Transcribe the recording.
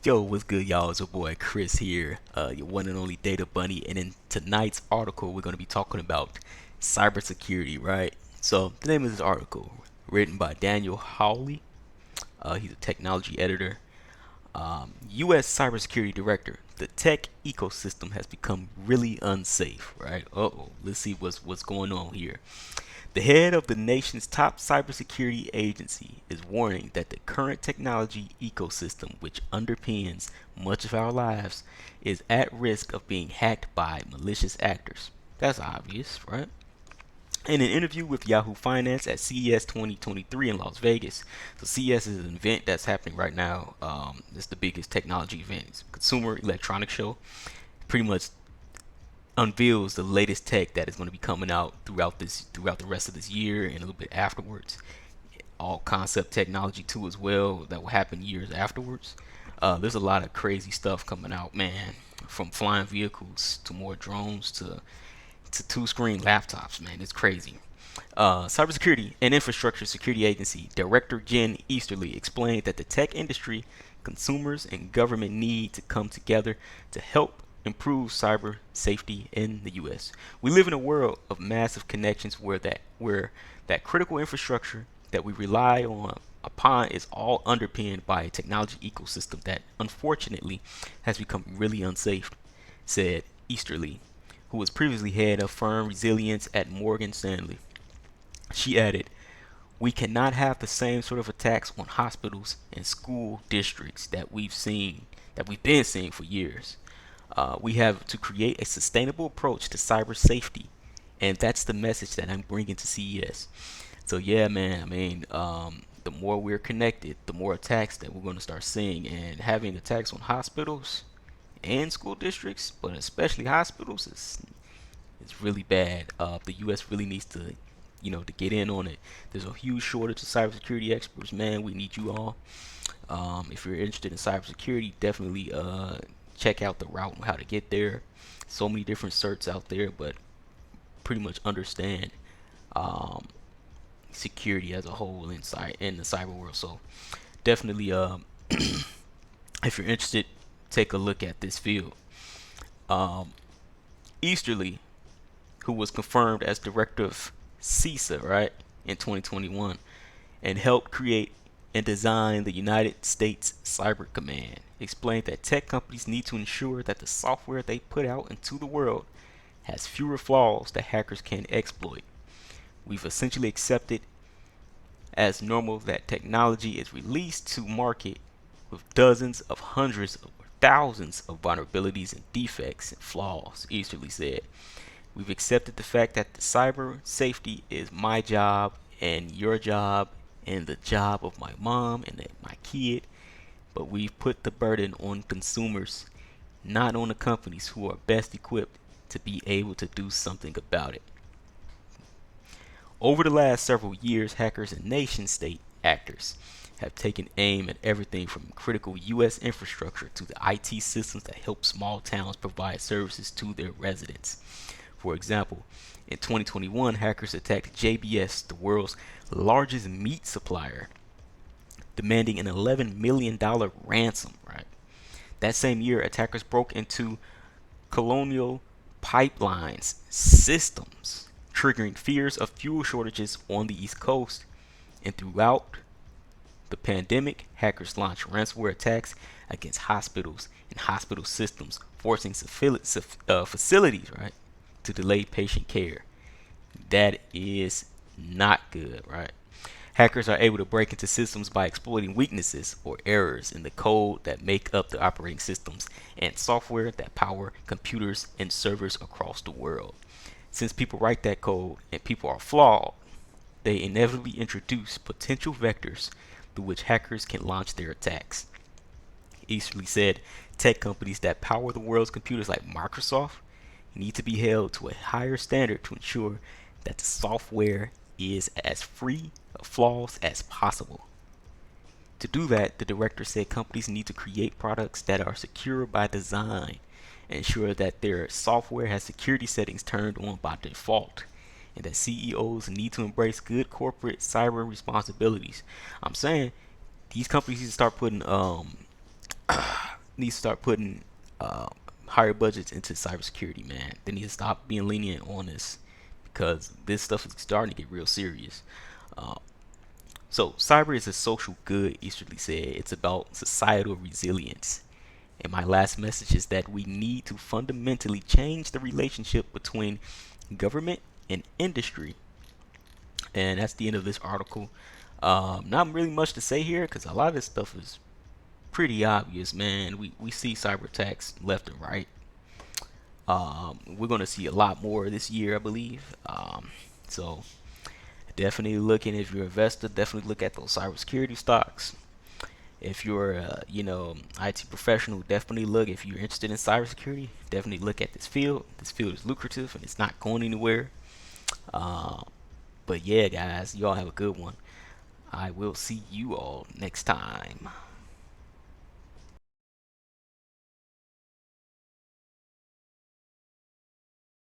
Yo, what's good, y'all? It's your boy Chris here, your one and only Data Bunny. And in tonight's article, we're going to be talking about cybersecurity, right? So, the name of this article, written by Daniel Hawley. He's a technology editor. U.S. Cybersecurity Director. The tech ecosystem has become really unsafe, right? Uh-oh. Let's see what's going on here. The head of the nation's top cybersecurity agency is warning that the current technology ecosystem, which underpins much of our lives, is at risk of being hacked by malicious actors. That's obvious, right? In an interview with Yahoo Finance at CES 2023 in Las Vegas, so CES is an event that's happening right now. It's the biggest technology event. It's a consumer electronics show. Pretty much unveils the latest tech that is going to be coming out throughout the rest of this year and a little bit afterwards. All concept technology too as well that will happen years afterwards. There's a lot of crazy stuff coming out, man. From flying vehicles to more drones to two-screen laptops, man. It's crazy. Cybersecurity and Infrastructure Security Agency Director Jen Easterly explained that the tech industry, consumers, and government need to come together to help improve cyber safety in the U.S. We live in a world of massive connections where that critical infrastructure that we rely on upon is all underpinned by a technology ecosystem that unfortunately has become really unsafe, said Easterly, who was previously head of firm resilience at Morgan Stanley. She added, we cannot have the same sort of attacks on hospitals and school districts that we've been seeing for years. We have to create a sustainable approach to cyber safety, and that's the message that I'm bringing to CES. So yeah, man. I mean, the more we're connected, the more attacks that we're going to start seeing, and having attacks on hospitals and school districts, but especially hospitals, is really bad. The U.S. really needs to, to get in on it. There's a huge shortage of cybersecurity experts, man. We need you all. If you're interested in cybersecurity, definitely check out the route and how to get there. So many different certs out there, but pretty much understand um, security as a whole inside in the cyber world. So definitely, if you're interested, take a look at this field. Um, Easterly, who was confirmed as director of CISA, right, in 2021, and helped create and design the United States Cyber Command, explained that tech companies need to ensure that the software they put out into the world has fewer flaws that hackers can exploit. We've essentially accepted as normal that technology is released to market with dozens of hundreds or thousands of vulnerabilities and defects and flaws, Easterly said. We've accepted the fact that the cyber safety is my job and your job and the job of my mom and my kid, but we've put the burden on consumers, not on the companies who are best equipped to be able to do something about it. Over the last several years, hackers and nation state actors have taken aim at everything from critical U.S. infrastructure to the IT systems that help small towns provide services to their residents. For example, in 2021, hackers attacked JBS, the world's largest meat supplier, demanding an $11 million ransom, right? That same year, attackers broke into Colonial Pipelines systems, triggering fears of fuel shortages on the East Coast. And throughout the pandemic, hackers launched ransomware attacks against hospitals and hospital systems, forcing facilities, right, to delay patient care. That is not good, right? Hackers are able to break into systems by exploiting weaknesses or errors in the code that make up the operating systems and software that power computers and servers across the world. Since people write that code and people are flawed, they inevitably introduce potential vectors through which hackers can launch their attacks. Easterly said tech companies that power the world's computers, like Microsoft, need to be held to a higher standard to ensure that the software is as free of flaws as possible. To do that, the director said companies need to create products that are secure by design and ensure that their software has security settings turned on by default, and that CEOs need to embrace good corporate cyber responsibilities. I'm saying these companies need to start putting need to start putting uh, higher budgets into cybersecurity, man. They need to stop being lenient on this because this stuff is starting to get real serious. Uh, so, cyber is a social good, Easterly said. It's about societal resilience. And my last message is that we need to fundamentally change the relationship between government and industry. And that's the end of this article. Not really much to say here because a lot of this stuff is pretty obvious, man. We see cyber attacks left and right. We're going to see a lot more this year, I believe. So definitely looking, if you're an investor, definitely look at those cybersecurity stocks. If you're IT professional, definitely look. If you're interested in cybersecurity, definitely look at this field. This field is lucrative and it's not going anywhere. Uh, but yeah, guys, y'all have a good one. I will see you all next time.